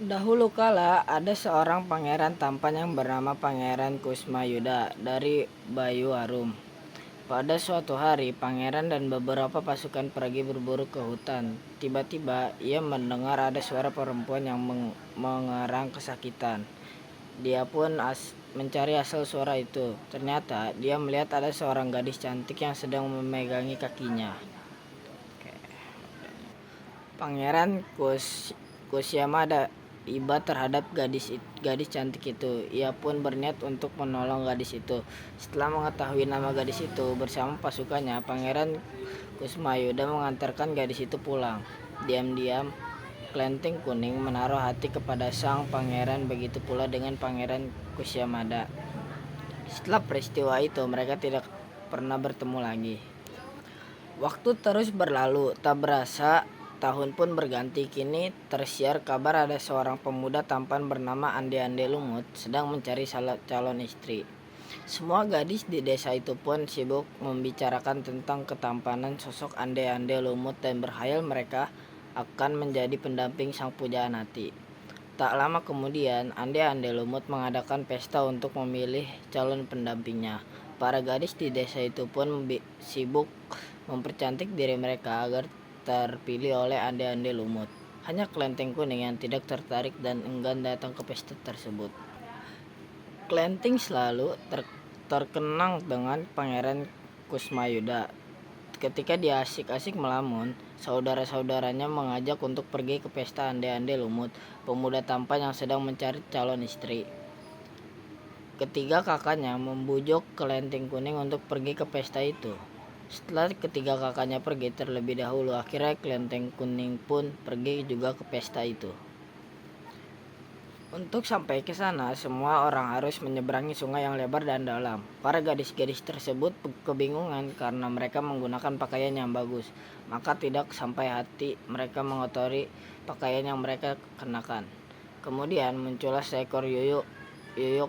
Dahulu kala ada seorang pangeran tampan yang bernama Pangeran Kusmayuda dari Bayu Arum. Pada suatu hari, pangeran dan beberapa pasukan pergi berburu ke hutan. Tiba-tiba ia mendengar ada suara perempuan yang mengerang kesakitan. Dia pun mencari asal suara itu. Ternyata dia melihat ada seorang gadis cantik yang sedang memegangi kakinya. Pangeran Kusyamada iba terhadap gadis cantik itu. Ia pun berniat untuk menolong gadis itu. Setelah mengetahui nama gadis itu, bersama pasukannya, Pangeran Kusmayuda mengantarkan gadis itu pulang. Diam-diam, Kelenteng Kuning menaruh hati kepada sang pangeran, begitu pula dengan Pangeran Kusyamada. Setelah peristiwa itu, mereka tidak pernah bertemu lagi. Waktu terus berlalu, tak berasa tahun pun berganti. Kini tersiar kabar ada seorang pemuda tampan bernama Ande-Ande Lumut sedang mencari calon istri. Semua gadis di desa itu pun sibuk membicarakan tentang ketampanan sosok Ande-Ande Lumut dan berhayal mereka akan menjadi pendamping sang pujaan hati. Tak lama kemudian, Ande-Ande Lumut mengadakan pesta untuk memilih calon pendampingnya. Para gadis di desa itu pun sibuk mempercantik diri mereka agar terpilih oleh Ande-Ande Lumut. Hanya Kelenteng Kuning yang tidak tertarik dan enggan datang ke pesta tersebut. Kelenteng selalu terkenang dengan Pangeran Kusmayuda. Ketika dia asik-asik melamun, saudara-saudaranya mengajak untuk pergi ke pesta Ande-Ande Lumut, pemuda tampan yang sedang mencari calon istri. Ketiga kakaknya membujuk Kelenteng Kuning untuk pergi ke pesta itu. Setelah ketiga kakaknya pergi terlebih dahulu, akhirnya Kelenteng Kuning pun pergi juga ke pesta itu. Untuk sampai ke sana, semua orang harus menyeberangi sungai yang lebar dan dalam. Para gadis-gadis tersebut kebingungan karena mereka menggunakan pakaian yang bagus, maka tidak sampai hati mereka mengotori pakaian yang mereka kenakan. Kemudian muncullah seekor Yuyu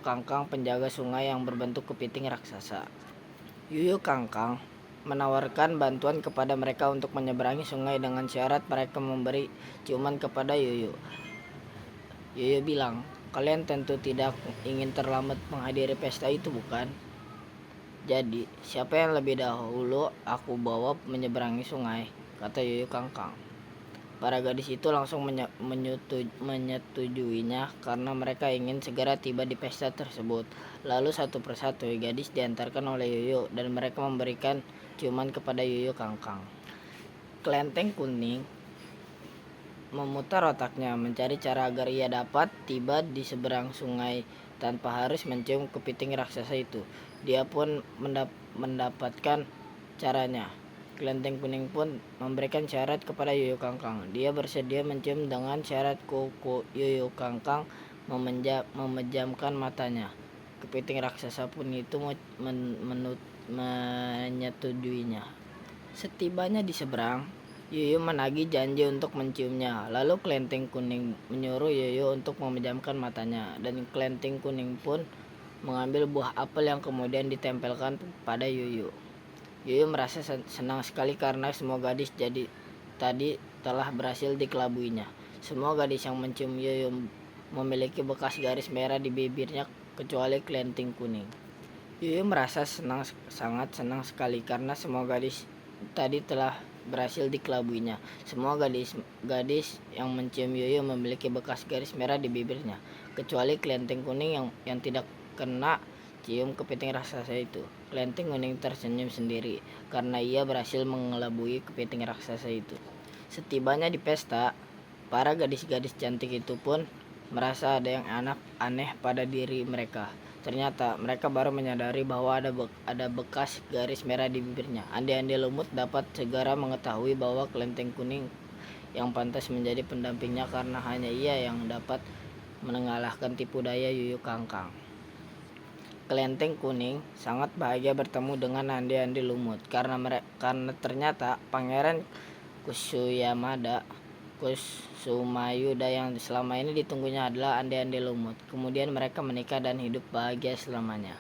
Kangkang, penjaga sungai yang berbentuk kepiting raksasa. Yuyu Kangkang menawarkan bantuan kepada mereka untuk menyeberangi sungai dengan syarat mereka memberi ciuman kepada Yuyu. Yuyu bilang, "Kalian tentu tidak ingin terlambat menghadiri pesta itu, bukan? Jadi, siapa yang lebih dahulu aku bawa menyeberangi sungai?" kata Yuyu Kangkang. Para gadis itu langsung menyetujuinya karena mereka ingin segera tiba di pesta tersebut. Lalu satu persatu gadis diantarkan oleh Yuyu dan mereka memberikan ciuman kepada Yuyu Kangkang. Kelenteng Kuning memutar otaknya mencari cara agar ia dapat tiba di seberang sungai tanpa harus mencium kepiting raksasa itu. Dia pun mendapatkan caranya. Kelenteng Kuning pun memberikan syarat kepada Yuyu Kangkang. Dia bersedia mencium dengan syarat kuku Yuyu Kangkang memejamkan matanya. Kepiting raksasa pun itu menyetujuinya. Setibanya di seberang, Yuyu menagih janji untuk menciumnya. Lalu Kelenteng Kuning menyuruh Yuyu untuk memejamkan matanya, dan Kelenteng Kuning pun mengambil buah apel yang kemudian ditempelkan pada Yuyu. Yuyu merasa senang sekali karena semua gadis tadi telah berhasil dikelabuinya. Semua gadis yang mencium Yuyu memiliki bekas garis merah di bibirnya kecuali Kelenteng Kuning. Yuyu merasa sangat senang sekali karena semua gadis tadi telah berhasil dikelabuinya. Semua gadis yang mencium Yuyu memiliki bekas garis merah di bibirnya, kecuali Kelenteng Kuning yang tidak kena cium kepiting raksasa itu. Kelenteng Kuning tersenyum sendiri karena ia berhasil mengelabui kepiting raksasa itu. Setibanya di pesta, para gadis-gadis cantik itu pun merasa ada yang aneh pada diri mereka. Ternyata mereka baru menyadari bahwa ada bekas garis merah di bibirnya. Ande-Ande Lumut dapat segera mengetahui bahwa Kelenteng Kuning yang pantas menjadi pendampingnya karena hanya ia yang dapat mengalahkan tipu daya Yuyu Kangkang. Kelenteng Kuning sangat bahagia bertemu dengan Ande-Ande Lumut karena ternyata Pangeran Kusumayuda yang selama ini ditunggunya adalah Ande-Ande Lumut. Kemudian mereka menikah dan hidup bahagia selamanya.